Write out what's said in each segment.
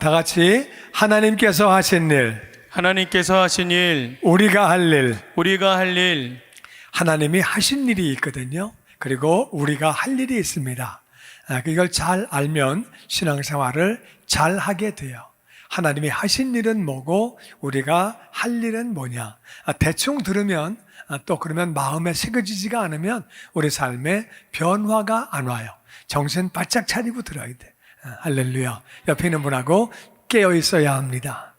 다 같이 하나님께서 하신 일, 하나님께서 하신 일, 우리가 할 일, 우리가 할 일, 하나님이 하신 일이 있거든요. 그리고 우리가 할 일이 있습니다. 이걸 잘 알면 신앙생활을 잘 하게 돼요. 하나님이 하신 일은 뭐고 우리가 할 일은 뭐냐. 대충 들으면 또 그러면 마음에 새겨지지가 않으면 우리 삶에 변화가 안 와요. 정신 바짝 차리고 들어야 돼. 할렐루야. 옆에 있는 분하고 깨어 있어야 합니다.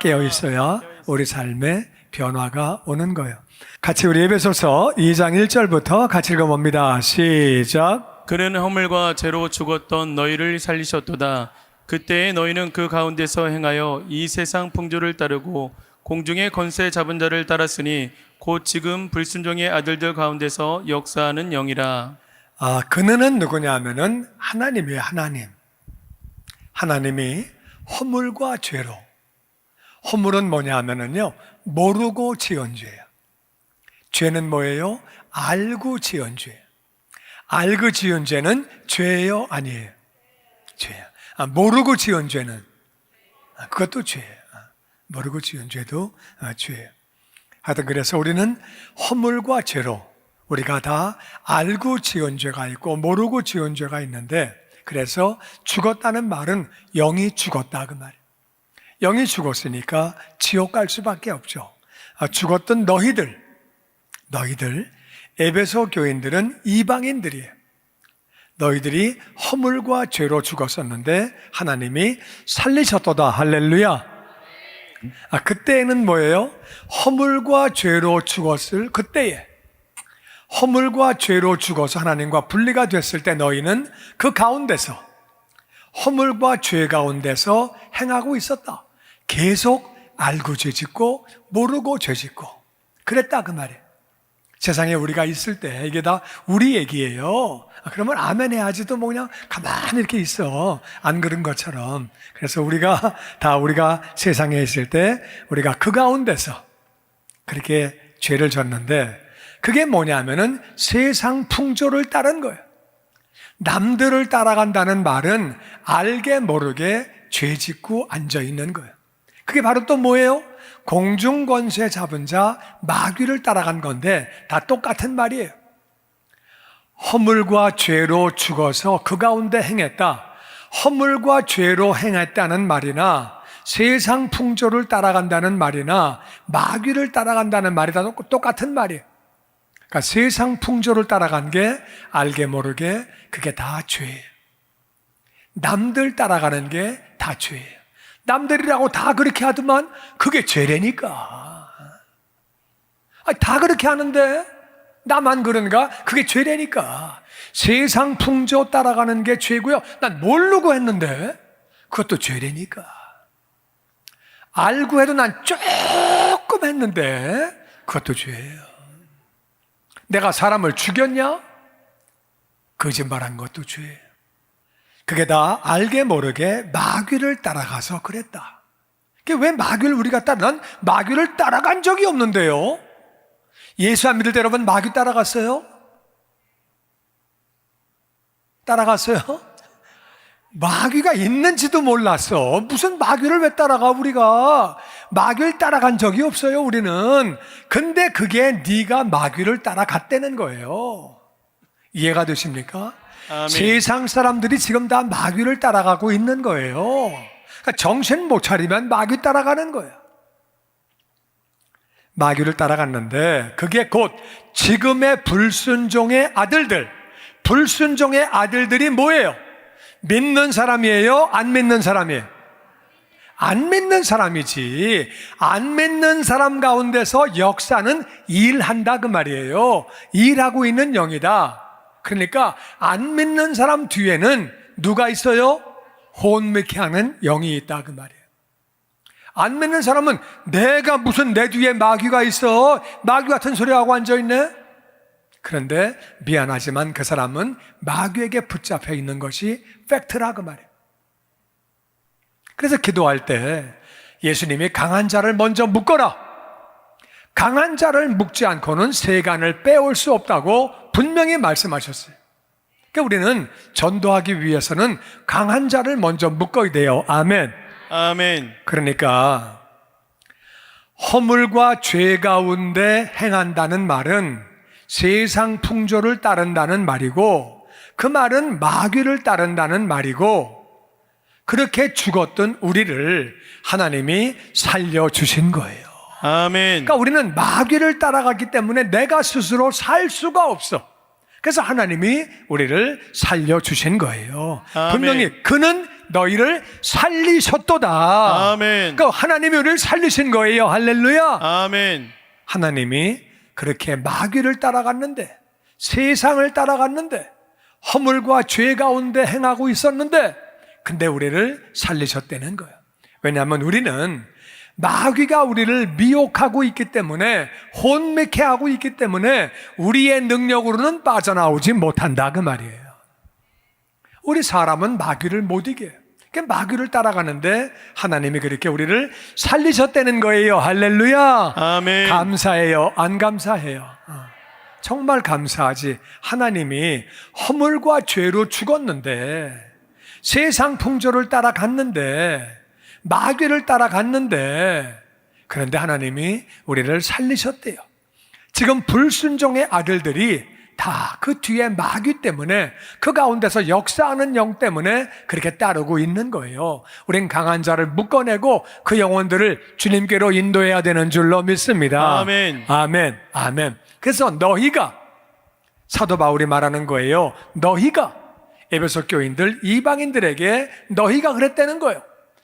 깨어 있어야 우리 삶에 변화가 오는 거예요. 같이 우리 에베소서 2장 1절부터 같이 읽어봅니다. 시작. 그는 허물과 죄로 죽었던 너희를 살리셨도다. 그때에 너희는 그 가운데서 행하여 이 세상 풍조를 따르고 공중의 권세 잡은 자를 따랐으니 곧 지금 불순종의 아들들 가운데서 역사하는 영이라. 그는 누구냐 하면은 하나님이에요. 하나님이 허물과 죄로, 허물은 뭐냐 하면은요, 모르고 지은 죄예요. 죄는 뭐예요? 알고 지은 죄예요. 알고 지은 죄는 죄예요? 아니에요? 죄예요. 모르고 지은 죄는 그것도 죄예요. 모르고 지은 죄도 죄예요. 하여튼 그래서 우리는 허물과 죄로 우리가 다 알고 지은 죄가 있고 모르고 지은 죄가 있는데, 그래서 죽었다는 말은 영이 죽었다 그 말이에요. 영이 죽었으니까 지옥 갈 수밖에 없죠. 죽었던 너희들 에베소 교인들은 이방인들이에요. 너희들이 허물과 죄로 죽었었는데 하나님이 살리셨도다. 할렐루야. 그때에는 뭐예요? 허물과 죄로 죽었을 그때에, 허물과 죄로 죽어서 하나님과 분리가 됐을 때 너희는 그 가운데서, 허물과 죄 가운데서 행하고 있었다. 계속 알고 죄짓고 모르고 죄짓고 그랬다 그 말이에요. 세상에 우리가 있을 때 이게 다 우리 얘기예요. 그러면 아멘 해야지도 뭐 그냥 가만히 이렇게 있어. 안 그런 것처럼. 그래서 우리가 세상에 있을 때 우리가 그 가운데서 그렇게 죄를 졌는데, 그게 뭐냐면은 세상 풍조를 따른 거예요. 남들을 따라간다는 말은 알게 모르게 죄 짓고 앉아 있는 거예요. 그게 바로 또 뭐예요? 공중권세 잡은 자 마귀를 따라간 건데 다 똑같은 말이에요. 허물과 죄로 죽어서 그 가운데 행했다. 허물과 죄로 행했다는 말이나 세상 풍조를 따라간다는 말이나 마귀를 따라간다는 말이 다 똑같은 말이에요. 그러니까 세상 풍조를 따라간 게 알게 모르게 그게 다 죄예요. 남들 따라가는 게 다 죄예요. 남들이라고 다 그렇게 하더만 그게 죄라니까. 다 그렇게 하는데 나만 그런가? 그게 죄라니까. 세상 풍조 따라가는 게 죄고요. 난 모르고 했는데 그것도 죄라니까. 알고 해도 난 조금 했는데 그것도 죄예요. 내가 사람을 죽였냐? 거짓말한 것도 죄예요. 그게 다 알게 모르게 마귀를 따라가서 그랬다. 왜 마귀를 우리가 난 마귀를 따라간 적이 없는데요. 예수 안 믿을 때 여러분 마귀 따라갔어요? 따라갔어요? 마귀가 있는지도 몰랐어. 무슨 마귀를 왜 따라가? 우리가 마귀를 따라간 적이 없어요, 우리는. 근데 그게 네가 마귀를 따라갔다는 거예요. 이해가 되십니까? 아멘. 세상 사람들이 지금 다 마귀를 따라가고 있는 거예요. 그러니까 정신 못 차리면 마귀 따라가는 거예요. 마귀를 따라갔는데 그게 곧 지금의 불순종의 아들들. 불순종의 아들들이 뭐예요? 믿는 사람이에요? 안 믿는 사람이에요? 안 믿는 사람이지. 안 믿는 사람 가운데서 역사는 일한다 그 말이에요. 일하고 있는 영이다. 그러니까 안 믿는 사람 뒤에는 누가 있어요? 혼미케 하는 영이 있다 그 말이에요. 안 믿는 사람은 내가 무슨 내 뒤에 마귀가 있어, 마귀 같은 소리 하고 앉아있네. 그런데 미안하지만 그 사람은 마귀에게 붙잡혀 있는 것이 팩트라 그 말이에요. 그래서 기도할 때 예수님이 강한 자를 먼저 묶어라. 강한 자를 묶지 않고는 세간을 빼올 수 없다고 분명히 말씀하셨어요. 그러니까 우리는 전도하기 위해서는 강한 자를 먼저 묶어야 돼요. 아멘. 아멘. 그러니까 허물과 죄 가운데 행한다는 말은 세상 풍조를 따른다는 말이고, 그 말은 마귀를 따른다는 말이고, 그렇게 죽었던 우리를 하나님이 살려주신 거예요. 아멘. 그러니까 우리는 마귀를 따라갔기 때문에 내가 스스로 살 수가 없어. 그래서 하나님이 우리를 살려주신 거예요. 아멘. 분명히 그는 너희를 살리셨도다. 아멘. 그러니까 하나님이 우리를 살리신 거예요. 할렐루야. 아멘. 하나님이 그렇게 마귀를 따라갔는데, 세상을 따라갔는데, 허물과 죄 가운데 행하고 있었는데, 근데 우리를 살리셨다는 거예요. 왜냐하면 우리는 마귀가 우리를 미혹하고 있기 때문에, 혼미케 하고 있기 때문에 우리의 능력으로는 빠져나오지 못한다 그 말이에요. 우리 사람은 마귀를 못 이겨요. 그러니까 마귀를 따라가는데 하나님이 그렇게 우리를 살리셨다는 거예요. 할렐루야. 아멘. 감사해요? 안 감사해요? 정말 감사하지. 하나님이 허물과 죄로 죽었는데, 세상 풍조를 따라갔는데, 마귀를 따라갔는데, 그런데 하나님이 우리를 살리셨대요. 지금 불순종의 아들들이 다 그 뒤에 마귀 때문에, 그 가운데서 역사하는 영 때문에 그렇게 따르고 있는 거예요. 우린 강한 자를 묶어내고 그 영혼들을 주님께로 인도해야 되는 줄로 믿습니다. 아멘. 아멘. 아멘. 그래서 너희가, 사도 바울이 말하는 거예요. 너희가, 에베소 교인들, 이방인들에게 너희가 그랬다는 거예요.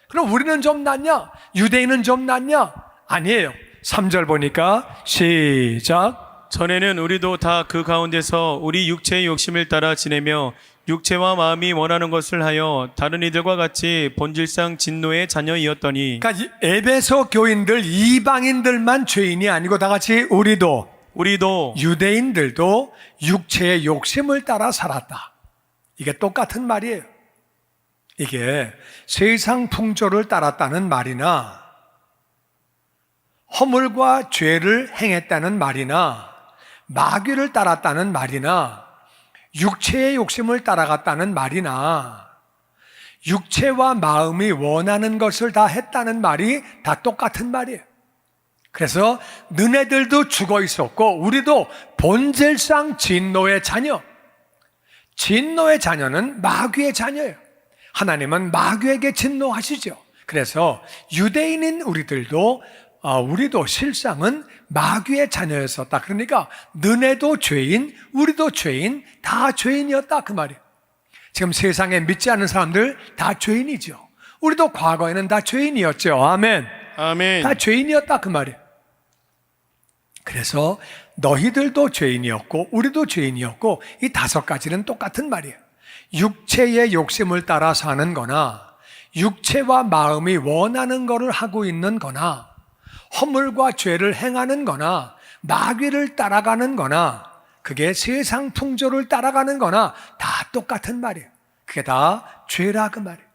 그럼 우리는 좀 낫냐? 유대인은 좀 낫냐? 아니에요. 3절 보니까 시작. 전에는 우리도 다 그 가운데서 우리 육체의 욕심을 따라 지내며 육체와 마음이 원하는 것을 하여 다른 이들과 같이 본질상 진노의 자녀이었더니, 그러니까 이 에베소 교인들, 이방인들만 죄인이 아니고 다 같이 우리도, 유대인들도 육체의 욕심을 따라 살았다. 이게 똑같은 말이에요. 이게 세상 풍조를 따랐다는 말이나 허물과 죄를 행했다는 말이나 마귀를 따랐다는 말이나 육체의 욕심을 따라갔다는 말이나 육체와 마음이 원하는 것을 다 했다는 말이 다 똑같은 말이에요. 그래서 너네들도 죽어 있었고 우리도 본질상 진노의 자녀, 진노의 자녀는 마귀의 자녀예요. 하나님은 마귀에게 진노하시죠. 그래서 유대인인 우리도 실상은 마귀의 자녀였었다. 그러니까 너네도 죄인, 우리도 죄인, 다 죄인이었다 그 말이에요. 지금 세상에 믿지 않는 사람들 다 죄인이죠. 우리도 과거에는 다 죄인이었죠. 아멘. 아멘. 다 죄인이었다 그 말이에요. 그래서 너희들도 죄인이었고 우리도 죄인이었고 이 5가지는 똑같은 말이에요. 육체의 욕심을 따라 사는 거나 육체와 마음이 원하는 것을 하고 있는 거나 허물과 죄를 행하는 거나 마귀를 따라가는 거나 그게 세상 풍조를 따라가는 거나 다 똑같은 말이에요. 그게 다 죄라 그 말이에요.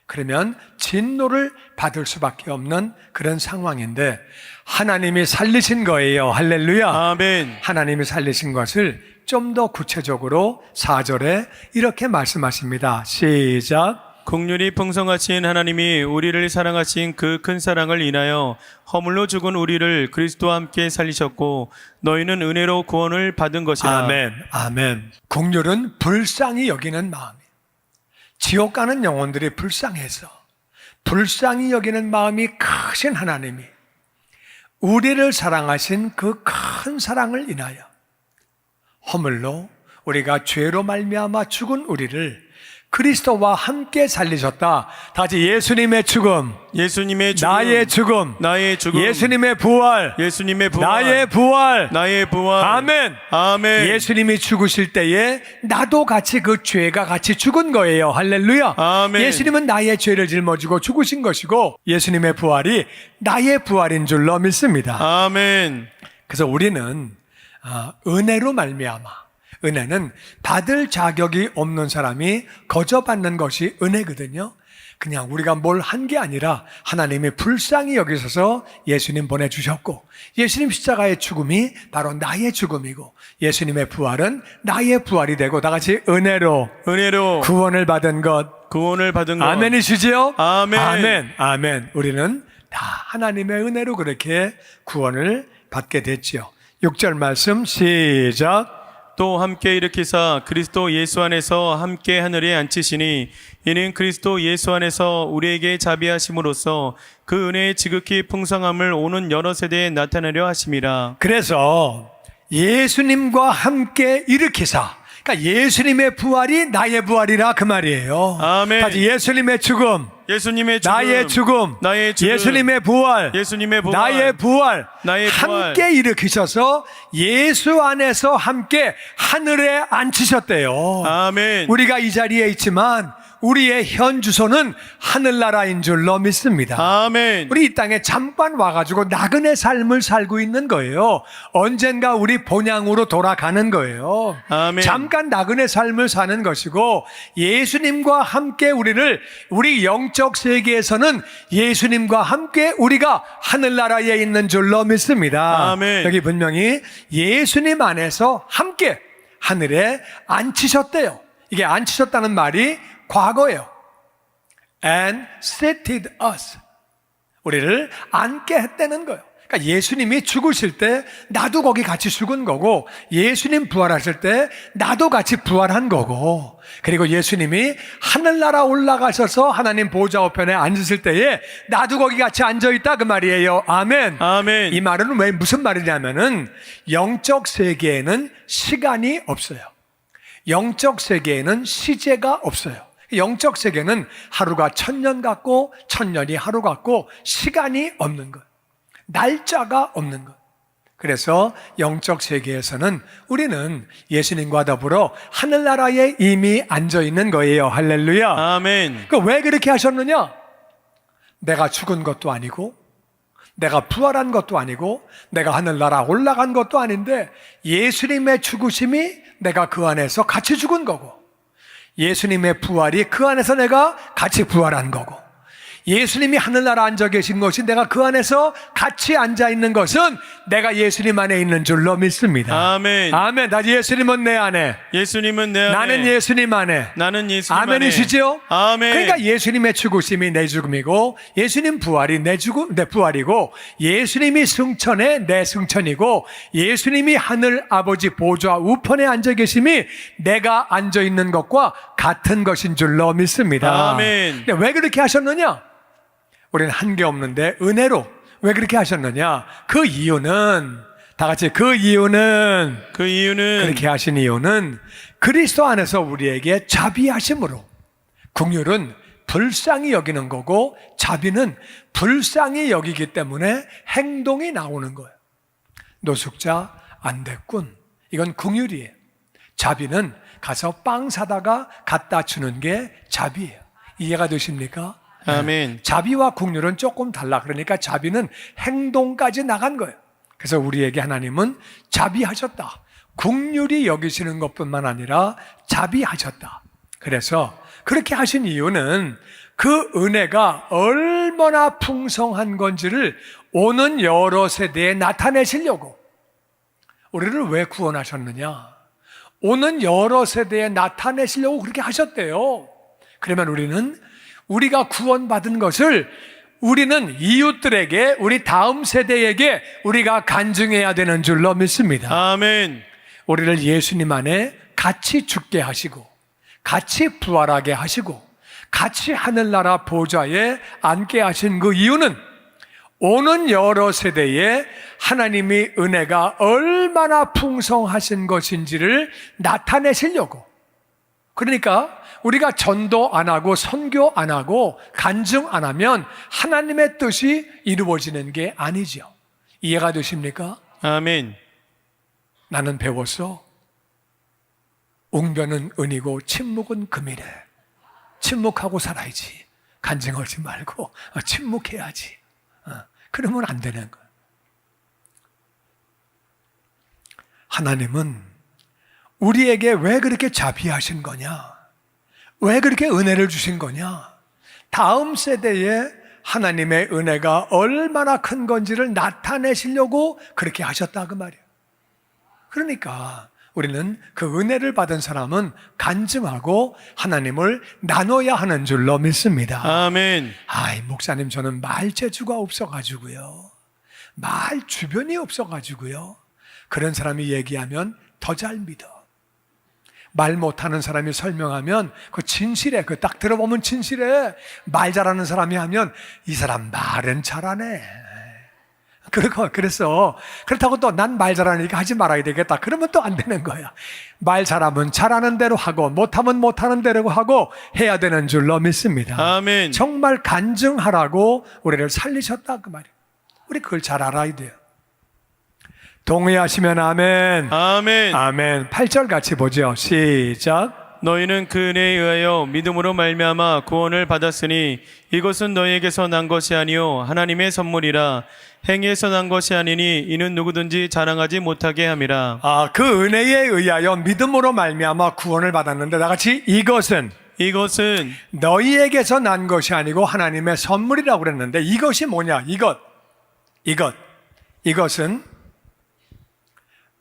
그러면 진노를 받을 수밖에 없는 그런 상황인데 하나님이 살리신 거예요. 할렐루야. 아멘. 하나님이 살리신 것을 좀 더 구체적으로 4절에 이렇게 말씀하십니다. 시작. 긍휼이 풍성하신 하나님이 우리를 사랑하신 그 큰 사랑을 인하여 허물로 죽은 우리를 그리스도와 함께 살리셨고 너희는 은혜로 구원을 받은 것이라. 아멘. 아멘. 긍휼은 불쌍히 여기는 마음이에요. 지옥 가는 영혼들이 불쌍해서 불쌍히 여기는 마음이 크신 하나님이 우리를 사랑하신 그 큰 사랑을 인하여 허물로 우리가 죄로 말미암아 죽은 우리를 그리스도와 함께 살리셨다. 다시 예수님의 죽음, 예수님의 죽음, 나의 죽음, 나의 죽음, 예수님의 부활, 예수님의 부활, 나의 부활, 나의 부활. 아멘. 아멘. 예수님이 죽으실 때에 나도 같이 그 죄가 같이 죽은 거예요. 할렐루야. 아멘. 예수님은 나의 죄를 짊어지고 죽으신 것이고 예수님의 부활이 나의 부활인 줄로 믿습니다. 아멘. 그래서 우리는 은혜로 말미암아, 은혜는 받을 자격이 없는 사람이 거저 받는 것이 은혜거든요. 그냥 우리가 뭘 한 게 아니라 하나님이 불쌍히 여기셔서 예수님 보내주셨고, 예수님 십자가의 죽음이 바로 나의 죽음이고, 예수님의 부활은 나의 부활이 되고, 다 같이 은혜로 구원을 받은 것. 구원을 받은 것. 아멘이시지요? 아멘. 아멘. 아멘. 우리는 다 하나님의 은혜로 그렇게 구원을 받게 됐지요. 6절 말씀 시작. 또 함께 일으키사 그리스도 예수 안에서 함께 하늘에 앉히시니 이는 그리스도 예수 안에서 우리에게 자비하심으로써 그 은혜의 지극히 풍성함을 오는 여러 세대에 나타내려 하심이라. 그래서 예수님과 함께 일으키사, 그러니까 예수님의 부활이 나의 부활이라 그 말이에요. 아멘. 다시 예수님의 죽음, 예수님의 죽음, 나의 죽음, 나의 죽음, 예수님의 부활, 예수님의 부활, 나의 부활, 나의 부활. 함께 일으키셔서 예수 안에서 함께 하늘에 앉히셨대요. 아멘. 우리가 이 자리에 있지만 우리의 현 주소는 하늘나라인 줄로 믿습니다. 아멘. 우리 이 땅에 잠깐 와가지고 나그네 삶을 살고 있는 거예요. 언젠가 우리 본향으로 돌아가는 거예요. 아멘. 잠깐 나그네 삶을 사는 것이고, 예수님과 함께 우리 영적 세계에서는 예수님과 함께 우리가 하늘나라에 있는 줄로 믿습니다. 아멘. 여기 분명히 예수님 안에서 함께 하늘에 앉히셨대요. 이게 앉히셨다는 말이 과거예요. And seated us. 우리를 앉게 했다는 거예요. 그러니까 예수님이 죽으실 때 나도 거기 같이 죽은 거고, 예수님 부활하실 때 나도 같이 부활한 거고, 그리고 예수님이 하늘나라 올라가셔서 하나님 보좌 우편에 앉으실 때에 나도 거기 같이 앉아있다 그 말이에요. 아멘. 아멘. 이 말은 왜 무슨 말이냐면은 영적 세계에는 시간이 없어요. 영적 세계에는 시제가 없어요. 영적 세계는 하루가 1000년 같고 1000년이 하루 같고 시간이 없는 것, 날짜가 없는 것. 그래서 영적 세계에서는 우리는 예수님과 더불어 하늘나라에 이미 앉아있는 거예요. 할렐루야. 아멘. 왜 그렇게 하셨느냐? 내가 죽은 것도 아니고, 내가 부활한 것도 아니고, 내가 하늘나라 올라간 것도 아닌데, 예수님의 죽으심이 내가 그 안에서 같이 죽은 거고, 예수님의 부활이 그 안에서 내가 같이 부활한 거고, 예수님이 하늘나라 앉아 계신 것이 내가 그 안에서 같이 앉아 있는 것은 내가 예수님 안에 있는 줄로 믿습니다. 아멘. 아멘. 나 예수님은 내 안에, 예수님은 내 안에, 나는 예수님 안에. 나는 예수님 안에. 아멘이시죠? 아멘. 그러니까 예수님의 죽으심이 내 죽음이고, 예수님 부활이 내 부활이고, 예수님이 승천에 내 승천이고, 예수님이 하늘 아버지 보좌 우편에 앉아 계심이 내가 앉아 있는 것과 같은 것인 줄로 믿습니다. 아멘. 근데 왜 그렇게 하셨느냐? 우리는 한 게 없는데 은혜로. 왜 그렇게 하셨느냐? 그 이유는, 다 같이 그 이유는 그렇게 하신 이유는 그리스도 안에서 우리에게 자비하심으로. 긍휼은 불쌍히 여기는 거고, 자비는 불쌍히 여기기 때문에 행동이 나오는 거예요. 노숙자 안 됐군, 이건 긍휼이에요. 자비는 가서 빵 사다가 갖다 주는 게 자비예요. 이해가 되십니까? 아멘. 자비와 긍휼은 조금 달라. 그러니까 자비는 행동까지 나간 거예요. 그래서 우리에게 하나님은 자비하셨다. 긍휼히 여기시는 것뿐만 아니라 자비하셨다. 그래서 그렇게 하신 이유는 그 은혜가 얼마나 풍성한 건지를 오는 여러 세대에 나타내시려고. 우리를 왜 구원하셨느냐? 오는 여러 세대에 나타내시려고 그렇게 하셨대요. 그러면 우리가 구원받은 것을 우리는 이웃들에게, 우리 다음 세대에게 우리가 간증해야 되는 줄로 믿습니다. 아멘. 우리를 예수님 안에 같이 죽게 하시고, 같이 부활하게 하시고, 같이 하늘나라 보좌에 앉게 하신 그 이유는 오는 여러 세대에 하나님이 은혜가 얼마나 풍성하신 것인지를 나타내시려고. 그러니까 우리가 전도 안 하고 선교 안 하고 간증 안 하면 하나님의 뜻이 이루어지는 게 아니죠. 이해가 되십니까? 아멘. 나는 배웠어. 웅변은 은이고 침묵은 금이래. 침묵하고 살아야지. 간증하지 말고 침묵해야지. 그러면 안 되는 거야. 우리에게 왜 그렇게 자비하신 거냐? 왜 그렇게 은혜를 주신 거냐? 다음 세대에 하나님의 은혜가 얼마나 큰 건지를 나타내시려고 그렇게 하셨다 그 말이에요. 그러니까 우리는 그 은혜를 받은 사람은 간증하고 하나님을 나눠야 하는 줄로 믿습니다. 아멘. 아이, 목사님, 저는 말 재주가 없어가지고요. 말 주변이 없어가지고요. 그런 사람이 얘기하면 더 잘 믿어. 말 못하는 사람이 설명하면 그 진실해. 그 딱 들어보면 진실해. 말 잘하는 사람이 하면 이 사람 말은 잘하네. 그래서 그렇다고 또 난 말 잘하니까 하지 말아야 되겠다. 그러면 또 안 되는 거야. 말 잘하면 잘하는 대로 하고 못하면 못하는 대로 하고 해야 되는 줄로 믿습니다. 아멘. 정말 간증하라고 우리를 살리셨다 그 말이에요. 우리 그걸 잘 알아야 돼요. 동의하시면 아멘. 아멘. 아멘. 8절 같이 보죠. 시작. 너희는 그 은혜에 의하여 믿음으로 말미암아 구원을 받았으니 이것은 너희에게서 난 것이 아니요 하나님의 선물이라. 행위에서 난 것이 아니니 이는 누구든지 자랑하지 못하게 함이라. 그 은혜에 의하여 믿음으로 말미암아 구원을 받았는데 나같이 이것은 너희에게서 난 것이 아니고 하나님의 선물이라고 그랬는데 이것이 뭐냐? 이것은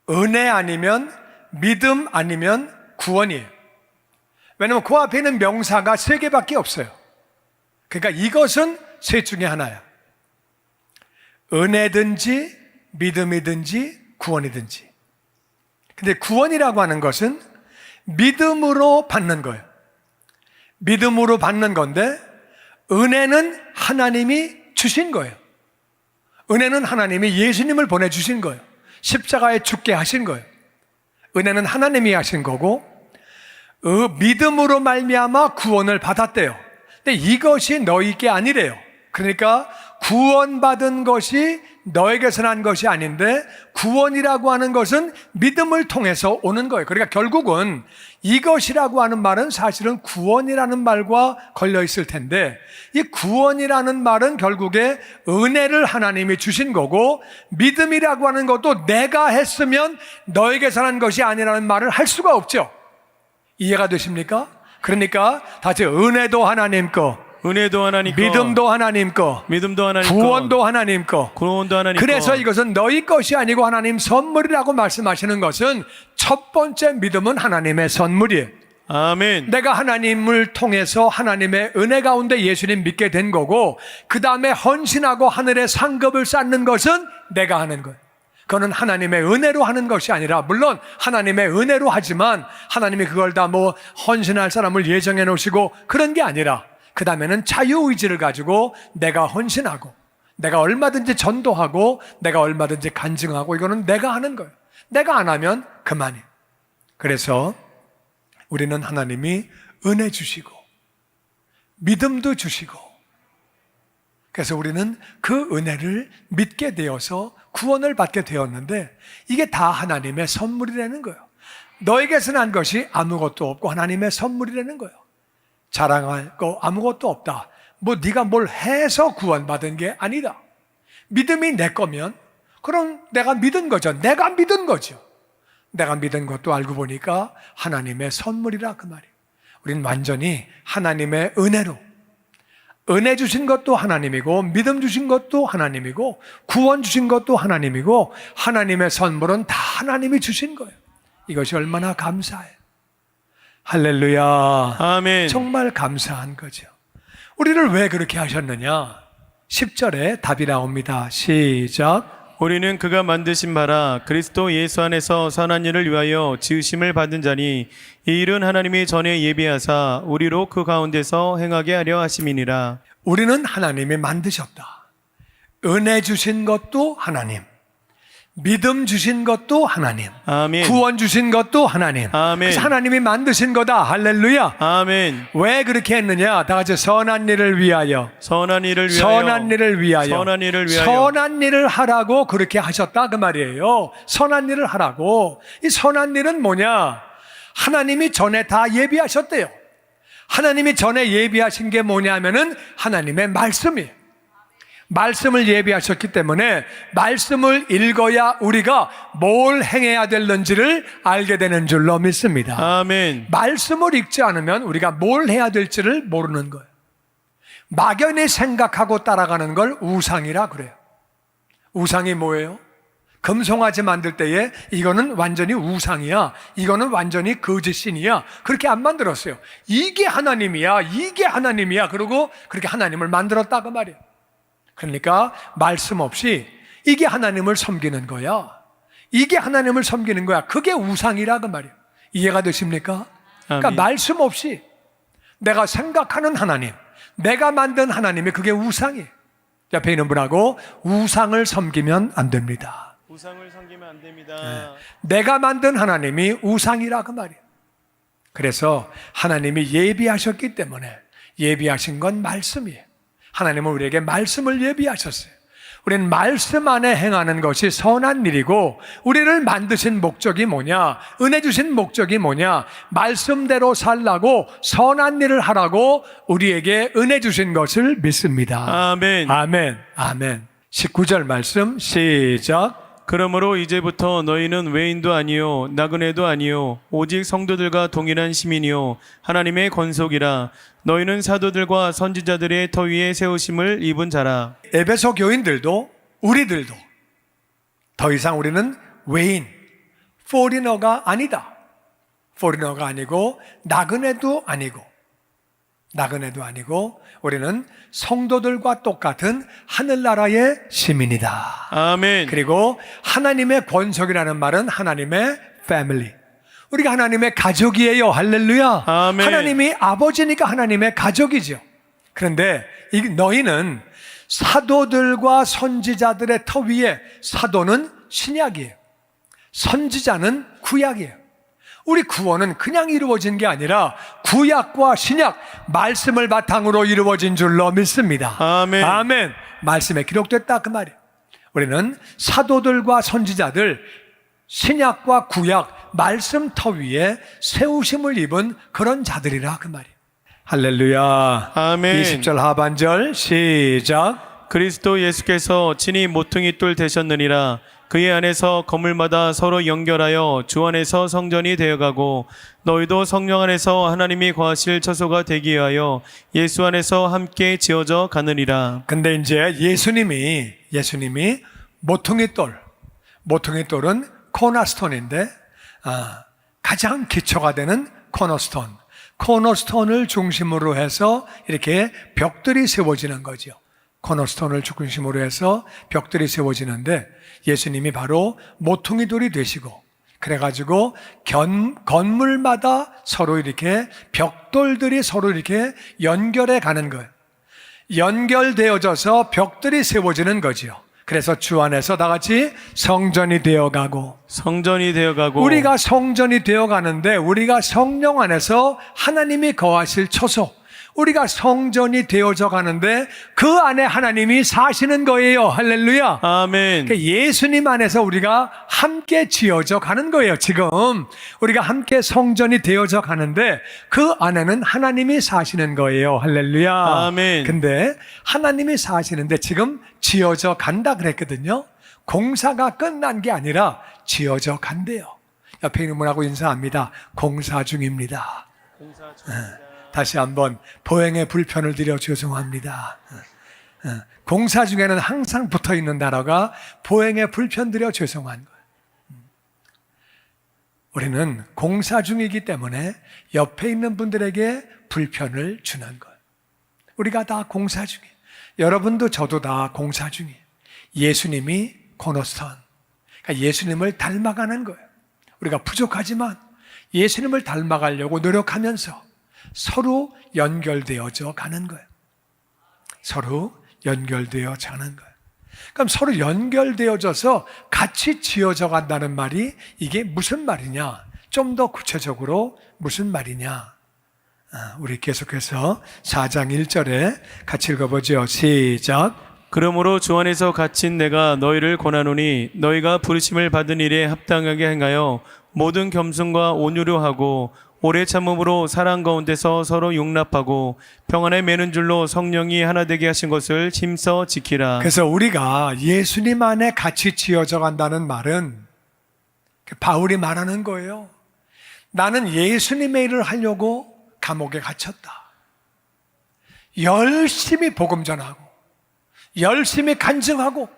은혜 아니면 믿음 아니면 구원이에요. 왜냐하면 그 앞에 있는 명사가 3개밖에 없어요. 그러니까 이것은 셋 중에 하나야. 은혜든지 믿음이든지 구원이든지. 근데 구원이라고 하는 것은 믿음으로 받는 거예요. 믿음으로 받는 건데 은혜는 하나님이 주신 거예요. 은혜는 하나님이 예수님을 보내주신 거예요. 십자가에 죽게 하신 거예요. 은혜는 하나님이 하신 거고 믿음으로 말미암아 구원을 받았대요. 근데 이것이 너희께 아니래요. 그러니까 구원받은 것이 너에게서 난 것이 아닌데 구원이라고 하는 것은 믿음을 통해서 오는 거예요. 그러니까 결국은 이것이라고 하는 말은 사실은 구원이라는 말과 걸려 있을 텐데 이 구원이라는 말은 결국에 은혜를 하나님이 주신 거고 믿음이라고 하는 것도 내가 했으면 너에게서 난 것이 아니라는 말을 할 수가 없죠. 이해가 되십니까? 그러니까 다시 은혜도 하나님 거, 은혜도 하나님 거, 믿음도 하나님 거, 믿음도 하나님 구원도 거, 하나님 거. 구원도 하나님 그래서 거. 이것은 너희 것이 아니고 하나님 선물이라고 말씀하시는 것은 첫 번째 믿음은 하나님의 선물이에요. 아멘. 내가 하나님을 통해서 하나님의 은혜 가운데 예수님 믿게 된 거고 그 다음에 헌신하고 하늘의 상급을 쌓는 것은 내가 하는 거예요. 그거는 하나님의 은혜로 하는 것이 아니라 물론 하나님의 은혜로 하지만 하나님이 그걸 다 헌신할 사람을 예정해 놓으시고 그런 게 아니라 그 다음에는 자유의지를 가지고 내가 헌신하고 내가 얼마든지 전도하고 내가 얼마든지 간증하고 이거는 내가 하는 거예요. 내가 안 하면 그만이에요. 그래서 우리는 하나님이 은혜 주시고 믿음도 주시고 그래서 우리는 그 은혜를 믿게 되어서 구원을 받게 되었는데 이게 다 하나님의 선물이라는 거예요. 너에게서 난 것이 아무것도 없고 하나님의 선물이라는 거예요. 자랑할 거 아무것도 없다. 네가 뭘 해서 구원받은 게 아니다. 믿음이 내 거면 그럼 내가 믿은 거죠. 내가 믿은 거죠. 내가 믿은 것도 알고 보니까 하나님의 선물이라 그 말이에요. 우린 완전히 하나님의 은혜로 은혜 주신 것도 하나님이고 믿음 주신 것도 하나님이고 구원 주신 것도 하나님이고 하나님의 선물은 다 하나님이 주신 거예요. 이것이 얼마나 감사해요. 할렐루야. 아멘. 정말 감사한 거죠. 우리를 왜 그렇게 하셨느냐? 10절에 답이 나옵니다. 시작. 우리는 그가 만드신 바라 그리스도 예수 안에서 선한 일을 위하여 지으심을 받은 자니 이 일은 하나님이 전에 예비하사 우리로 그 가운데서 행하게 하려 하심이니라. 우리는 하나님이 만드셨다. 은혜 주신 것도 하나님, 믿음 주신 것도 하나님, 아멘. 구원 주신 것도 하나님. 아멘. 그래서 하나님이 만드신 거다. 할렐루야. 아멘. 왜 그렇게 했느냐? 다 같이 선한 일을 위하여. 선한 일을 위하여. 선한 일을 위하여. 선한 일을 위하여. 선한 일을 하라고 그렇게 하셨다 그 말이에요. 선한 일을 하라고. 이 선한 일은 뭐냐? 하나님이 전에 다 예비하셨대요. 하나님이 전에 예비하신 게 뭐냐면은 하나님의 말씀이에요. 말씀을 예비하셨기 때문에 말씀을 읽어야 우리가 뭘 행해야 되는지를 알게 되는 줄로 믿습니다. 아멘. 말씀을 읽지 않으면 우리가 뭘 해야 될지를 모르는 거예요. 막연히 생각하고 따라가는 걸 우상이라 그래요. 우상이 뭐예요? 금송아지 만들 때에 이거는 완전히 우상이야, 이거는 완전히 거짓신이야, 그렇게 안 만들었어요. 이게 하나님이야, 이게 하나님이야, 그러고 그렇게 하나님을 만들었다고 말이에요. 그러니까 말씀 없이 이게 하나님을 섬기는 거야, 이게 하나님을 섬기는 거야, 그게 우상이라고 말이에요. 이해가 되십니까? 그러니까 아멘. 말씀 없이 내가 생각하는 하나님, 내가 만든 하나님이 그게 우상이에요. 옆에 있는 분하고 우상을 섬기면 안 됩니다. 우상을 섬기면 안 됩니다. 내가 만든 하나님이 우상이라고 말이에요. 그래서 하나님이 예비하셨기 때문에, 예비하신 건 말씀이에요. 하나님은 우리에게 말씀을 예비하셨어요. 우리는 말씀 안에 행하는 것이 선한 일이고, 우리를 만드신 목적이 뭐냐, 은혜 주신 목적이 뭐냐, 말씀대로 살라고, 선한 일을 하라고 우리에게 은혜 주신 것을 믿습니다. 아멘. 아멘. 아멘. 19절 말씀 시작. 그러므로 이제부터 너희는 외인도 아니요 나그네도 아니요 오직 성도들과 동일한 시민이요 하나님의 권속이라. 너희는 사도들과 선지자들의 터 위에 세우심을 입은 자라. 에베소 교인들도 우리들도 더 이상 우리는 외인, 포리너가 아니다. 포리너가 아니고 나그네도 아니고 우리는 성도들과 똑같은 하늘나라의 시민이다. 아멘. 그리고 하나님의 권속이라는 말은 하나님의 패밀리, 우리가 하나님의 가족이에요. 할렐루야. 아멘. 하나님이 아버지니까 하나님의 가족이죠. 그런데 너희는 사도들과 선지자들의 터 위에, 사도는 신약이에요, 선지자는 구약이에요. 우리 구원은 그냥 이루어진 게 아니라 구약과 신약, 말씀을 바탕으로 이루어진 줄로 믿습니다. 아멘. 아멘. 말씀에 기록됐다 그 말이에요. 우리는 사도들과 선지자들, 신약과 구약, 말씀 터 위에 세우심을 입은 그런 자들이라 그 말이에요. 할렐루야. 아멘. 20절 하반절 시작. 그리스도 예수께서 친히 모퉁이 돌 되셨느니라. 그의 안에서 건물마다 서로 연결하여 주 안에서 성전이 되어가고, 너희도 성령 안에서 하나님이 거하실 처소가 되기 위하여 예수 안에서 함께 지어져 가느니라. 근데 이제 예수님이 모퉁이돌은 코너스톤인데, 가장 기초가 되는 코너스톤을 중심으로 해서 이렇게 벽들이 세워지는 거죠. 코너스톤을 중심으로 해서 벽들이 세워지는데, 예수님이 바로 모퉁이돌이 되시고, 그래가지고 건물마다 서로 이렇게 벽돌들이 서로 이렇게 연결해 가는 거예요. 연결되어져서 벽들이 세워지는 거지요. 그래서 주 안에서 다 같이 성전이 되어가고, 우리가 성전이 되어가는데, 우리가 성령 안에서 하나님이 거하실 처소, 우리가 성전이 되어져 가는데 그 안에 하나님이 사시는 거예요. 할렐루야. 아멘. 그러니까 예수님 안에서 우리가 함께 지어져 가는 거예요. 지금 우리가 함께 성전이 되어져 가는데 그 안에는 하나님이 사시는 거예요. 할렐루야. 아멘. 근데 하나님이 사시는데 지금 지어져 간다 그랬거든요. 공사가 끝난 게 아니라 지어져 간대요. 옆에 있는 분하고 인사합니다. 공사 중입니다. 다시 한번 보행의 불편을 드려 죄송합니다. 공사 중에는 항상 붙어 있는 단어가 보행의 불편 드려 죄송한 거예요. 우리는 공사 중이기 때문에 옆에 있는 분들에게 불편을 주는 거예요. 우리가 다 공사 중이에요. 여러분도 저도 다 공사 중이에요. 예수님이 코너스톤, 그러니까 예수님을 닮아가는 거예요. 우리가 부족하지만 예수님을 닮아가려고 노력하면서 서로 연결되어져 가는 거예요. 서로 연결되어져 가는 거예요. 그럼 서로 연결되어져서 같이 지어져 간다는 말이 이게 무슨 말이냐? 좀 더 구체적으로 무슨 말이냐? 우리 계속해서 4장 1절에 같이 읽어보죠. 시작. 그러므로 주 안에서 갇힌 내가 너희를 권하노니 너희가 부르심을 받은 일에 합당하게 행하여 모든 겸손과 온유로 하고 오래 참음으로 사랑 가운데서 서로 용납하고 평안에 매는 줄로 성령이 하나 되게 하신 것을 힘써 지키라. 그래서 우리가 예수님 안에 같이 지어져 간다는 말은 바울이 말하는 거예요. 나는 예수님의 일을 하려고 감옥에 갇혔다. 열심히 복음 전하고, 열심히 간증하고,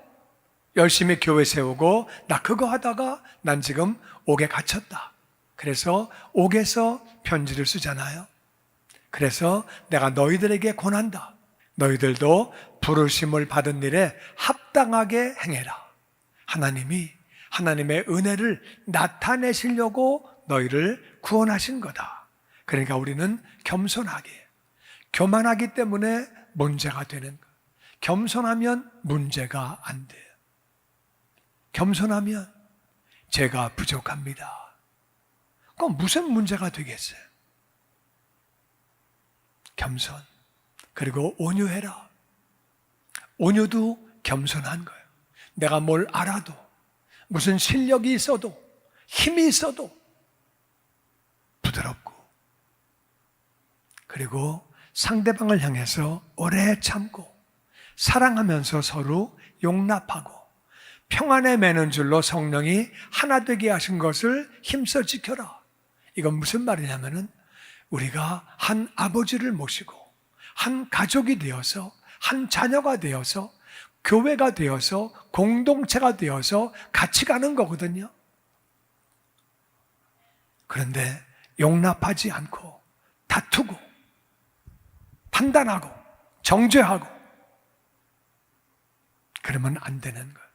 열심히 교회 세우고, 나 그거 하다가 난 지금 옥에 갇혔다. 그래서 옥에서 편지를 쓰잖아요. 그래서 내가 너희들에게 권한다. 너희들도 부르심을 받은 일에 합당하게 행해라. 하나님이 하나님의 은혜를 나타내시려고 너희를 구원하신 거다. 그러니까 우리는 겸손하게, 교만하기 때문에 문제가 되는 거. 겸손하면 문제가 안 돼요. 겸손하면 제가 부족합니다. 그럼 무슨 문제가 되겠어요? 겸손. 그리고 온유해라. 온유도 겸손한 거예요. 내가 뭘 알아도, 무슨 실력이 있어도, 힘이 있어도 부드럽고, 그리고 상대방을 향해서 오래 참고, 사랑하면서 서로 용납하고, 평안에 매는 줄로 성령이 하나 되게 하신 것을 힘써 지켜라. 이건 무슨 말이냐면은 우리가 한 아버지를 모시고 한 가족이 되어서, 한 자녀가 되어서, 교회가 되어서, 공동체가 되어서 같이 가는 거거든요. 그런데 용납하지 않고 다투고 판단하고 정죄하고 그러면 안 되는 거예요.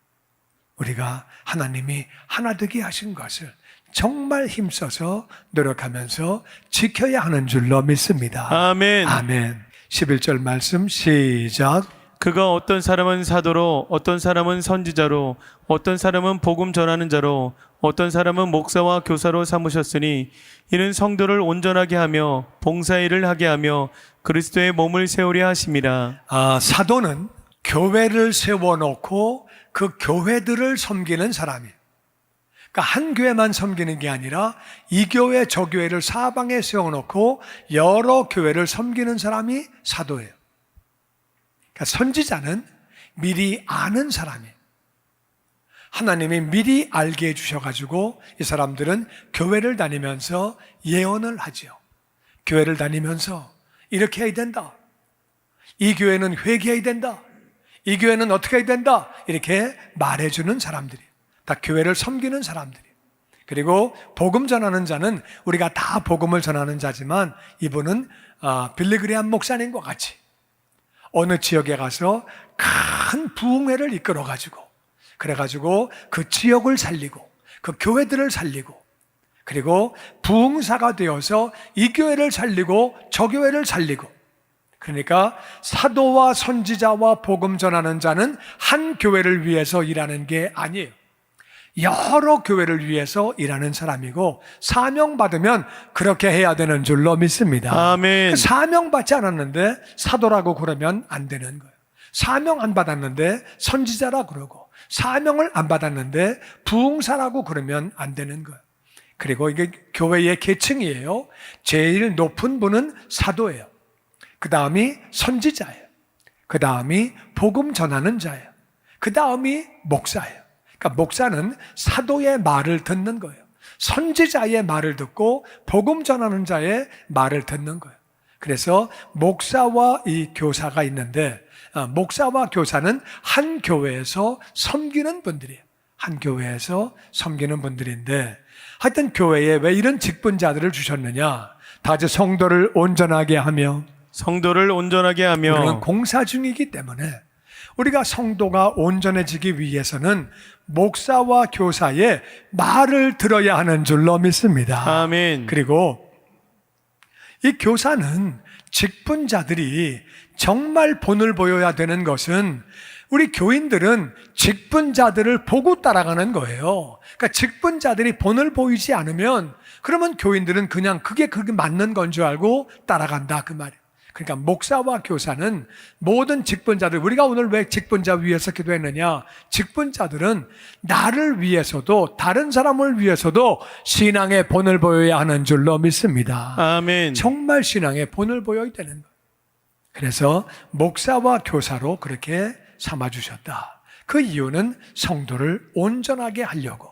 우리가 하나님이 하나 되게 하신 것을 정말 힘써서 노력하면서 지켜야 하는 줄로 믿습니다. 아멘. 아멘. 11절 말씀 시작. 그가 어떤 사람은 사도로, 어떤 사람은 선지자로, 어떤 사람은 복음 전하는 자로, 어떤 사람은 목사와 교사로 삼으셨으니 이는 성도를 온전하게 하며 봉사일을 하게 하며 그리스도의 몸을 세우려 하심이라. 사도는 교회를 세워놓고 그 교회들을 섬기는 사람이에요. 그러니까 한 교회만 섬기는 게 아니라 이 교회 저 교회를 사방에 세워놓고 여러 교회를 섬기는 사람이 사도예요. 그러니까 선지자는 미리 아는 사람이에요. 하나님이 미리 알게 해주셔가지고 이 사람들은 교회를 다니면서 예언을 하죠. 교회를 다니면서 이렇게 해야 된다. 이 교회는 회개해야 된다. 이 교회는 어떻게 해야 된다. 이렇게 말해주는 사람들이 다 교회를 섬기는 사람들이. 그리고 복음 전하는 자는 우리가 다 복음을 전하는 자지만 이분은 빌리그레암 목사님과 같이 어느 지역에 가서 큰 부흥회를 이끌어가지고 그래가지고 그 지역을 살리고 그 교회들을 살리고 그리고 부흥사가 되어서 이 교회를 살리고 저 교회를 살리고, 그러니까 사도와 선지자와 복음 전하는 자는 한 교회를 위해서 일하는 게 아니에요. 여러 교회를 위해서 일하는 사람이고 사명받으면 그렇게 해야 되는 줄로 믿습니다. 아멘. 사명받지 않았는데 사도라고 그러면 안 되는 거예요. 사명 안 받았는데 선지자라 그러고 사명을 안 받았는데 부흥사라고 그러면 안 되는 거예요. 그리고 이게 교회의 계층이에요. 제일 높은 분은 사도예요. 그 다음이 선지자예요. 그 다음이 복음 전하는 자예요. 그 다음이 목사예요. 그러니까 목사는 사도의 말을 듣는 거예요. 선지자의 말을 듣고 복음 전하는 자의 말을 듣는 거예요. 그래서 목사와 이 교사가 있는데 목사와 교사는 한 교회에서 섬기는 분들이에요. 한 교회에서 섬기는 분들인데 하여튼 교회에 왜 이런 직분자들을 주셨느냐? 다시 성도를 온전하게 하며 성도를 온전하게 하며 우리는 공사 중이기 때문에 우리가 성도가 온전해지기 위해서는 목사와 교사의 말을 들어야 하는 줄로 믿습니다. 아멘. 그리고 이 교사는 직분자들이 정말 본을 보여야 되는 것은 우리 교인들은 직분자들을 보고 따라가는 거예요. 그러니까 직분자들이 본을 보이지 않으면 그러면 교인들은 그냥 그게 맞는 건 줄 알고 따라간다 그 말이에요. 그러니까 목사와 교사는 모든 직분자들, 우리가 오늘 왜 직분자 위해서 기도했느냐? 직분자들은 나를 위해서도 다른 사람을 위해서도 신앙의 본을 보여야 하는 줄로 믿습니다. 아멘. 정말 신앙의 본을 보여야 되는 거예요. 그래서 목사와 교사로 그렇게 삼아주셨다. 그 이유는 성도를 온전하게 하려고,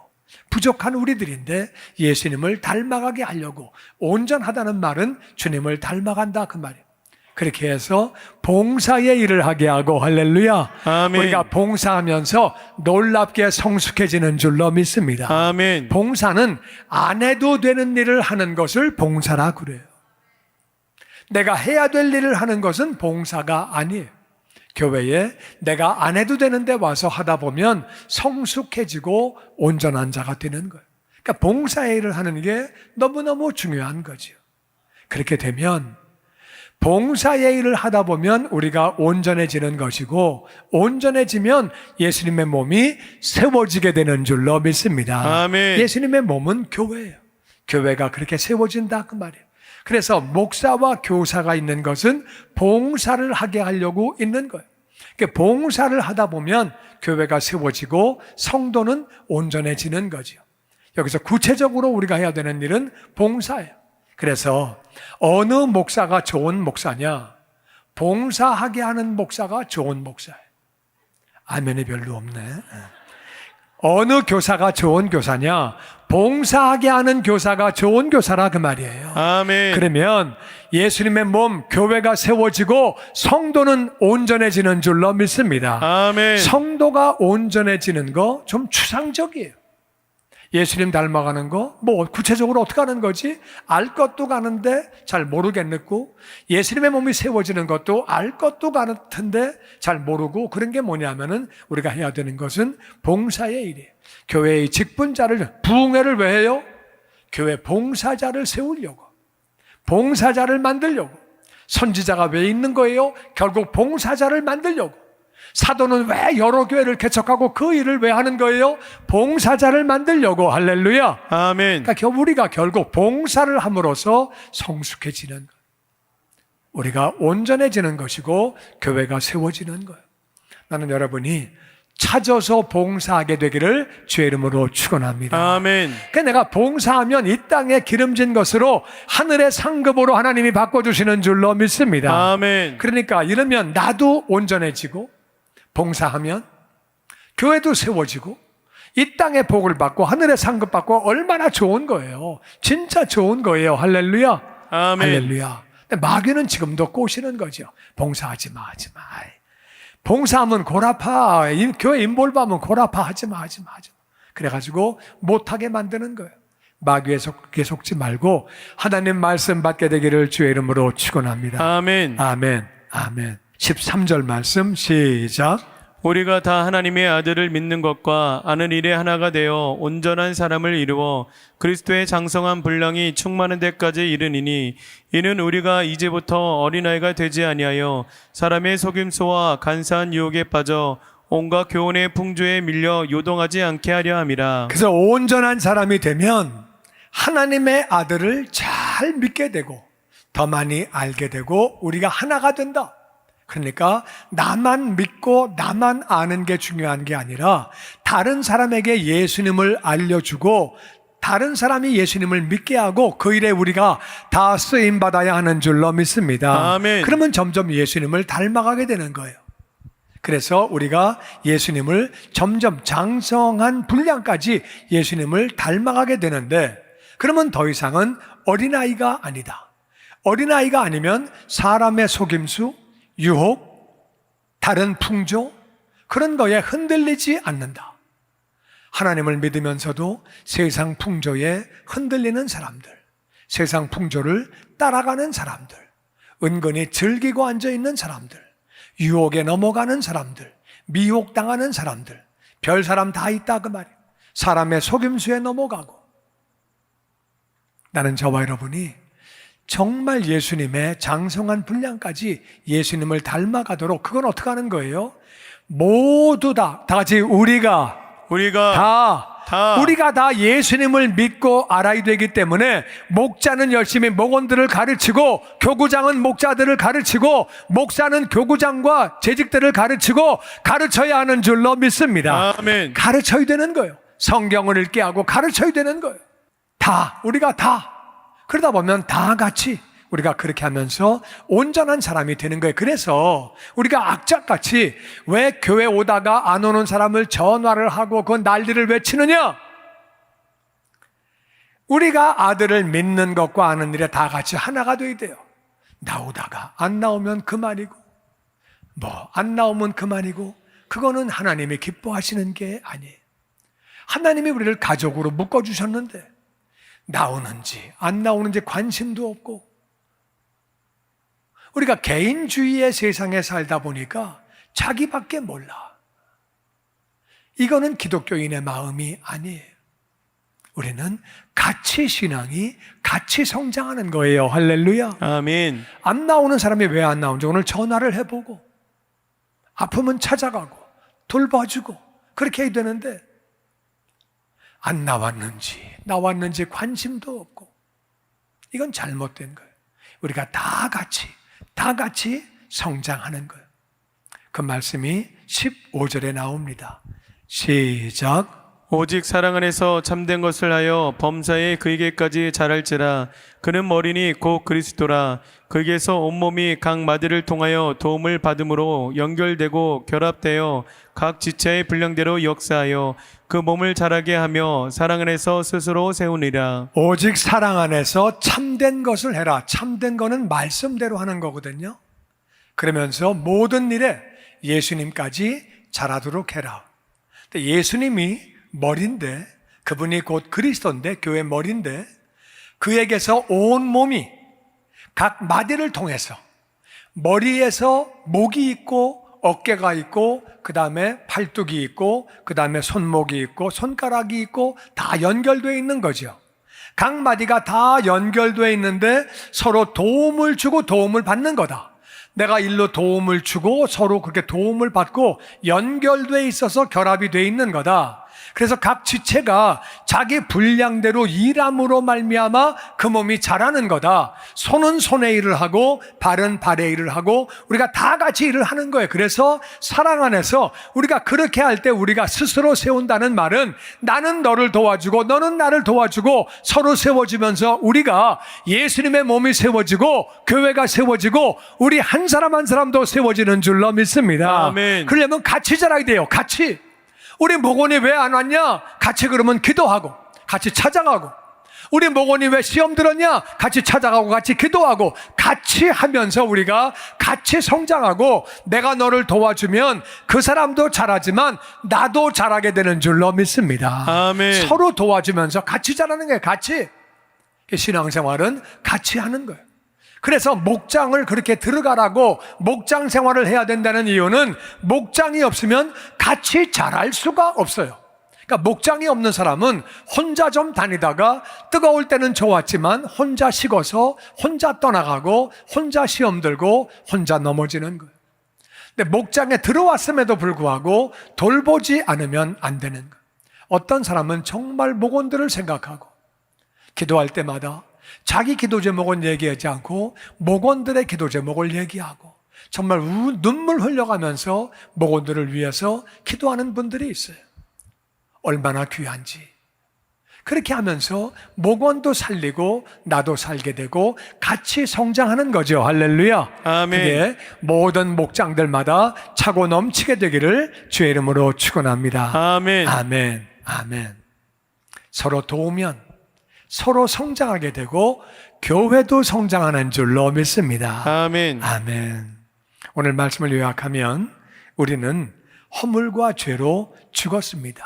부족한 우리들인데 예수님을 닮아가게 하려고. 온전하다는 말은 주님을 닮아간다 그 말이에요. 그렇게 해서 봉사의 일을 하게 하고, 할렐루야. 아멘. 우리가 봉사하면서 놀랍게 성숙해지는 줄로 믿습니다. 아멘. 봉사는 안 해도 되는 일을 하는 것을 봉사라 그래요. 내가 해야 될 일을 하는 것은 봉사가 아니에요. 교회에 내가 안 해도 되는데 와서 하다 보면 성숙해지고 온전한 자가 되는 거예요. 그러니까 봉사의 일을 하는 게 너무너무 중요한 거죠. 그렇게 되면 봉사의 일을 하다 보면 우리가 온전해지는 것이고, 온전해지면 예수님의 몸이 세워지게 되는 줄로 믿습니다. 아멘. 예수님의 몸은 교회예요. 교회가 그렇게 세워진다 그 말이에요. 그래서 목사와 교사가 있는 것은 봉사를 하게 하려고 있는 거예요. 그러니까 봉사를 하다 보면 교회가 세워지고 성도는 온전해지는 거죠. 여기서 구체적으로 우리가 해야 되는 일은 봉사예요. 그래서 어느 목사가 좋은 목사냐? 봉사하게 하는 목사가 좋은 목사예요. 아멘이 별로 없네. 어느 교사가 좋은 교사냐? 봉사하게 하는 교사가 좋은 교사라 그 말이에요. 아멘. 그러면 예수님의 몸 교회가 세워지고 성도는 온전해지는 줄로 믿습니다. 아멘. 성도가 온전해지는 거 좀 추상적이에요. 예수님 닮아가는 거, 뭐 구체적으로 어떻게 하는 거지? 알 것도 가는데 잘 모르겠고, 예수님의 몸이 세워지는 것도 알 것도 같은데 잘 모르고, 그런 게 뭐냐면은 우리가 해야 되는 것은 봉사의 일이에요. 교회의 직분자를, 부흥회를 왜 해요? 교회 봉사자를 세우려고, 봉사자를 만들려고. 선지자가 왜 있는 거예요? 결국 봉사자를 만들려고. 사도는 왜 여러 교회를 개척하고 그 일을 왜 하는 거예요? 봉사자를 만들려고. 할렐루야. 아멘. 그러니까 우리가 결국 봉사를 함으로써 성숙해지는 거예요. 우리가 온전해지는 것이고 교회가 세워지는 거예요. 나는 여러분이 찾아서 봉사하게 되기를 주의 이름으로 축원합니다. 아멘. 그러니까 내가 봉사하면 이 땅에 기름진 것으로 하늘의 상급으로 하나님이 바꿔주시는 줄로 믿습니다. 아멘. 그러니까 이러면 나도 온전해지고, 봉사하면 교회도 세워지고 이 땅의 복을 받고 하늘의 상급 받고 얼마나 좋은 거예요. 진짜 좋은 거예요. 할렐루야. 아멘. 할렐루야. 근데 마귀는 지금도 꼬시는 거죠. 봉사하지 마, 하지 마. 봉사하면 골 아파. 교회 인볼바하면 골 아파. 하지 마, 하지 마, 하지 마. 그래가지고 못하게 만드는 거예요. 마귀에 속지 말고 하나님 말씀 받게 되기를 주의 이름으로 축원합니다. 아멘. 아멘. 아멘. 13절 말씀 시작. 우리가 다 하나님의 아들을 믿는 것과 아는 일에 하나가 되어 온전한 사람을 이루어 그리스도의 장성한 분량이 충만한 데까지 이르니니, 이는 우리가 이제부터 어린아이가 되지 아니하여 사람의 속임수와 간사한 유혹에 빠져 온갖 교훈의 풍조에 밀려 요동하지 않게 하려 함이라. 그래서 온전한 사람이 되면 하나님의 아들을 잘 믿게 되고 더 많이 알게 되고 우리가 하나가 된다. 그러니까 나만 믿고 나만 아는 게 중요한 게 아니라 다른 사람에게 예수님을 알려주고 다른 사람이 예수님을 믿게 하고 그 일에 우리가 다 쓰임받아야 하는 줄로 믿습니다. 아멘. 그러면 점점 예수님을 닮아가게 되는 거예요. 그래서 우리가 예수님을 점점 장성한 분량까지 예수님을 닮아가게 되는데, 그러면 더 이상은 어린아이가 아니다. 어린아이가 아니면 사람의 속임수, 유혹, 다른 풍조, 그런 거에 흔들리지 않는다. 하나님을 믿으면서도 세상 풍조에 흔들리는 사람들, 세상 풍조를 따라가는 사람들, 은근히 즐기고 앉아있는 사람들, 유혹에 넘어가는 사람들, 미혹당하는 사람들, 별 사람 다 있다 그 말이에요. 사람의 속임수에 넘어가고. 나는 저와 여러분이 정말 예수님의 장성한 분량까지 예수님을 닮아가도록, 그건 어떻게 하는 거예요? 모두 다 같이 우리가 다 우리가 다 예수님을 믿고 알아야 되기 때문에 목자는 열심히 목원들을 가르치고 교구장은 목자들을 가르치고 목사는 교구장과 재직들을 가르치고 가르쳐야 하는 줄로 믿습니다. 아멘. 가르쳐야 되는 거예요. 성경을 읽게 하고 가르쳐야 되는 거예요. 우리가 다 그러다 보면 다 같이 우리가 그렇게 하면서 온전한 사람이 되는 거예요. 그래서 우리가 악착같이 왜 교회 오다가 안 오는 사람을 전화를 하고 그 난리를 외치느냐? 우리가 아들을 믿는 것과 아는 일에 다 같이 하나가 돼야 돼요. 나오다가 안 나오면 그만이고 안 나오면 그만이고 그거는 하나님이 기뻐하시는 게 아니에요. 하나님이 우리를 가족으로 묶어주셨는데 나오는지 안 나오는지 관심도 없고 우리가 개인주의의 세상에 살다 보니까 자기밖에 몰라. 이거는 기독교인의 마음이 아니에요. 우리는 같이 신앙이 같이 성장하는 거예요. 할렐루야. 아멘. 안 나오는 사람이 왜 안 나오는지 오늘 전화를 해보고 아프면 찾아가고 돌봐주고 그렇게 해야 되는데 안 나왔는지 관심도 없고 이건 잘못된 거예요. 우리가 다 같이 성장하는 거예요. 그 말씀이 15절에 나옵니다. 시작. 오직 사랑 안에서 참된 것을 하여 범사에 그에게까지 자랄지라. 그는 머리니 곧 그리스도라. 그에게서 온몸이 각 마디를 통하여 도움을 받음으로 연결되고 결합되어 각 지체의 분량대로 역사하여 그 몸을 자라게 하며 사랑 안에서 스스로 세우니라. 오직 사랑 안에서 참된 것을 해라. 참된 거는 말씀대로 하는 거거든요. 그러면서 모든 일에 예수님까지 자라도록 해라. 근데 예수님이 머리인데 그분이 곧 그리스도인데 교회 머리인데 그에게서 온 몸이 각 마디를 통해서 머리에서 목이 있고 어깨가 있고 그 다음에 팔뚝이 있고 그 다음에 손목이 있고 손가락이 있고 다 연결되어 있는 거죠. 각 마디가 다 연결되어 있는데 서로 도움을 주고 도움을 받는 거다. 내가 일로 도움을 주고 서로 그렇게 도움을 받고 연결되어 있어서 결합이 되어 있는 거다. 그래서 각 지체가 자기 분량대로 일함으로 말미암아 그 몸이 자라는 거다. 손은 손의 일을 하고 발은 발의 일을 하고 우리가 다 같이 일을 하는 거예요. 그래서 사랑 안에서 우리가 그렇게 할 때 우리가 스스로 세운다는 말은 나는 너를 도와주고 너는 나를 도와주고 서로 세워지면서 우리가 예수님의 몸이 세워지고 교회가 세워지고 우리 한 사람 한 사람도 세워지는 줄로 믿습니다. 아멘. 그러려면 같이 자라야 돼요. 같이. 우리 목원이 왜 안 왔냐? 같이 그러면 기도하고 같이 찾아가고 우리 목원이 왜 시험 들었냐? 같이 찾아가고 같이 기도하고 같이 하면서 우리가 같이 성장하고 내가 너를 도와주면 그 사람도 잘하지만 나도 잘하게 되는 줄로 믿습니다. 아멘. 서로 도와주면서 같이 자라는 거예요. 같이. 신앙생활은 같이 하는 거예요. 그래서 목장을 그렇게 들어가라고 목장 생활을 해야 된다는 이유는 목장이 없으면 같이 자랄 수가 없어요. 그러니까 목장이 없는 사람은 혼자 좀 다니다가 뜨거울 때는 좋았지만 혼자 식어서 혼자 떠나가고 혼자 시험 들고 혼자 넘어지는 거예요. 근데 목장에 들어왔음에도 불구하고 돌보지 않으면 안 되는 거예요. 어떤 사람은 정말 목원들을 생각하고 기도할 때마다 자기 기도 제목은 얘기하지 않고 목원들의 기도 제목을 얘기하고 정말 눈물 흘려가면서 목원들을 위해서 기도하는 분들이 있어요. 얼마나 귀한지. 그렇게 하면서 목원도 살리고 나도 살게 되고 같이 성장하는 거죠. 할렐루야. 아멘. 그게 모든 목장들마다 차고 넘치게 되기를 주의 이름으로 축원합니다. 아멘. 아멘. 아멘. 서로 도우면 서로 성장하게 되고 교회도 성장하는 줄로 믿습니다. 아멘. 아멘. 오늘 말씀을 요약하면 우리는 허물과 죄로 죽었습니다.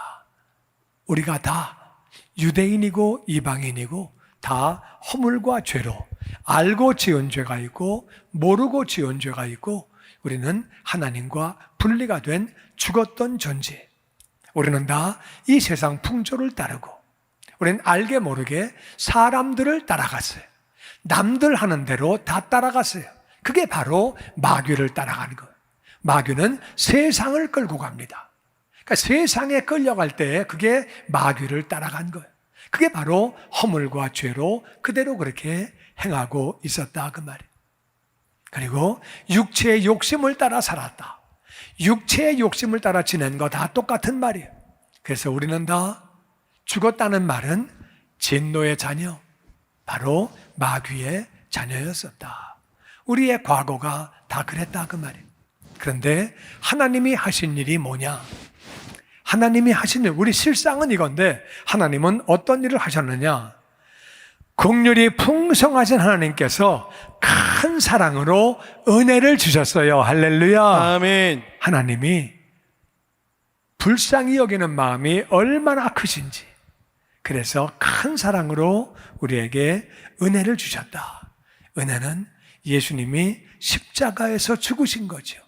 우리가 다 유대인이고 이방인이고 다 허물과 죄로 알고 지은 죄가 있고 모르고 지은 죄가 있고 우리는 하나님과 분리가 된 죽었던 존재. 우리는 다 이 세상 풍조를 따르고 우리는 알게 모르게 사람들을 따라갔어요. 남들 하는 대로 다 따라갔어요. 그게 바로 마귀를 따라가는 거예요. 마귀는 세상을 끌고 갑니다. 그러니까 세상에 끌려갈 때 그게 마귀를 따라간 거예요. 그게 바로 허물과 죄로 그대로 그렇게 행하고 있었다 그 말이에요. 그리고 육체의 욕심을 따라 살았다. 육체의 욕심을 따라 지낸 거 다 똑같은 말이에요. 그래서 우리는 다 죽었다는 말은 진노의 자녀, 바로 마귀의 자녀였었다. 우리의 과거가 다 그랬다 그 말이에요. 그런데 하나님이 하신 일이 뭐냐? 하나님이 하신 일, 우리 실상은 이건데 하나님은 어떤 일을 하셨느냐? 긍휼이 풍성하신 하나님께서 큰 사랑으로 은혜를 주셨어요. 할렐루야. 아멘. 하나님이 불쌍히 여기는 마음이 얼마나 크신지, 그래서 큰 사랑으로 우리에게 은혜를 주셨다. 은혜는 예수님이 십자가에서 죽으신 거죠.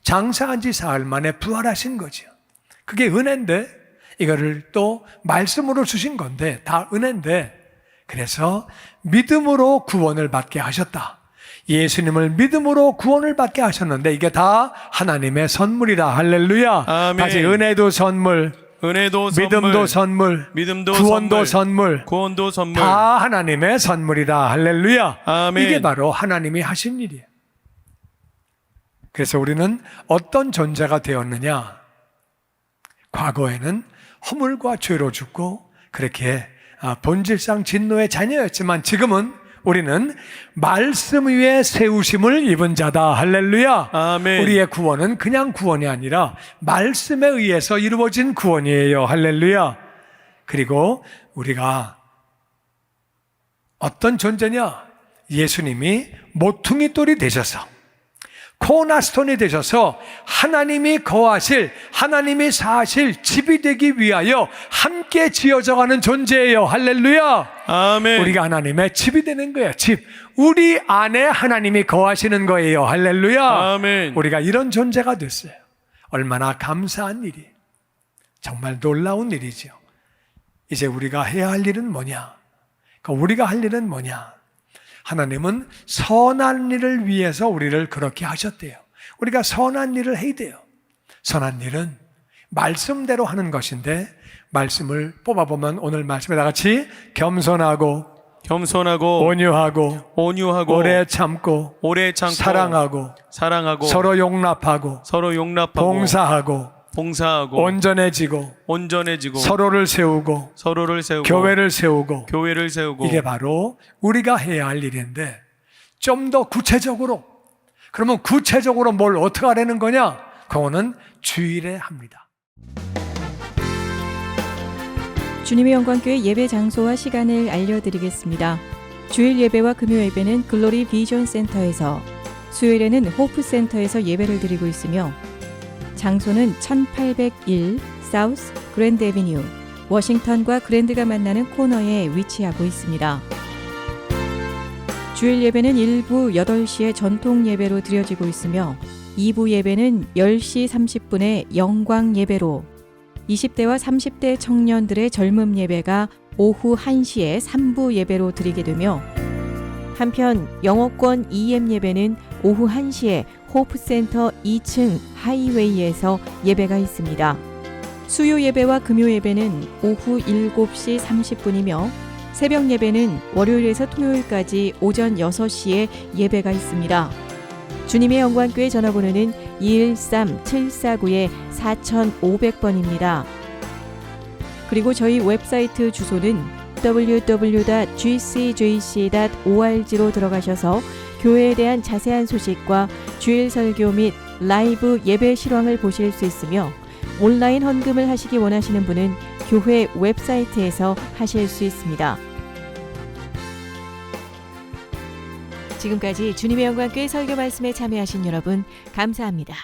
장사한 지 사흘 만에 부활하신 거죠. 그게 은혜인데, 이거를 또 말씀으로 주신 건데 다 은혜인데, 그래서 믿음으로 구원을 받게 하셨다. 예수님을 믿음으로 구원을 받게 하셨는데 이게 다 하나님의 선물이다. 할렐루야. 아멘. 다시 은혜도 선물, 은혜도 선물, 믿음도 선물, 믿음도 구원도 선물, 선물, 구원도 선물. 다 하나님의 선물이다. 할렐루야. 아멘. 이게 바로 하나님이 하신 일이에요. 그래서 우리는 어떤 존재가 되었느냐? 과거에는 허물과 죄로 죽고 그렇게 본질상 진노의 자녀였지만 지금은 우리는 말씀 위에 세우심을 입은 자다. 할렐루야. 아멘. 우리의 구원은 그냥 구원이 아니라 말씀에 의해서 이루어진 구원이에요. 할렐루야. 그리고 우리가 어떤 존재냐? 예수님이 모퉁이 돌이 되셔서, 코너스톤이 되셔서 하나님이 거하실, 하나님이 사실 집이 되기 위하여 함께 지어져가는 존재예요. 할렐루야. 아멘. 우리가 하나님의 집이 되는 거예요. 집. 우리 안에 하나님이 거하시는 거예요. 할렐루야. 아멘. 우리가 이런 존재가 됐어요. 얼마나 감사한 일이, 정말 놀라운 일이죠. 이제 우리가 해야 할 일은 뭐냐? 그러니까 우리가 할 일은 뭐냐? 하나님은 선한 일을 위해서 우리를 그렇게 하셨대요. 우리가 선한 일을 해야 돼요. 선한 일은 말씀대로 하는 것인데, 말씀을 뽑아보면 오늘 말씀에 다 같이 겸손하고 온유하고 오래 참고 사랑하고 서로 용납하고 봉사하고 온전해지고 서로를 세우고 교회를 세우고 이게 바로 우리가 해야 할 일인데, 좀 더 구체적으로, 그러면 구체적으로 뭘 어떻게 하라는 거냐? 그거는 주일에 합니다. 주님의 영광교회 예배 장소와 시간을 알려드리겠습니다. 주일 예배와 금요 예배는 글로리 비전 센터에서, 수요일에는 호프 센터에서 예배를 드리고 있으며, 장소는 1801 사우스 그랜드 애비뉴, 워싱턴과 그랜드가 만나는 코너에 위치하고 있습니다. 주일 예배는 1부 8시에 전통 예배로 드려지고 있으며, 2부 예배는 10시 30분에 영광 예배로, 20대와 30대 청년들의 젊음 예배가 오후 1시에 3부 예배로 드리게 되며, 한편 영어권 EM 예배는 오후 1시에 호프센터 2층 하이웨이에서 예배가 있습니다. 수요 예배와 금요 예배는 오후 7시 30분이며 새벽 예배는 월요일에서 토요일까지 오전 6시에 예배가 있습니다. 주님의 영광교회 전화번호는 213-749-4500번입니다. 그리고 저희 웹사이트 주소는 www.gcjc.org로 들어가셔서 교회에 대한 자세한 소식과 주일 설교 및 라이브 예배 실황을 보실 수 있으며, 온라인 헌금을 하시기 원하시는 분은 교회 웹사이트에서 하실 수 있습니다. 지금까지 주님의 영광교회 설교 말씀에 참여하신 여러분 감사합니다.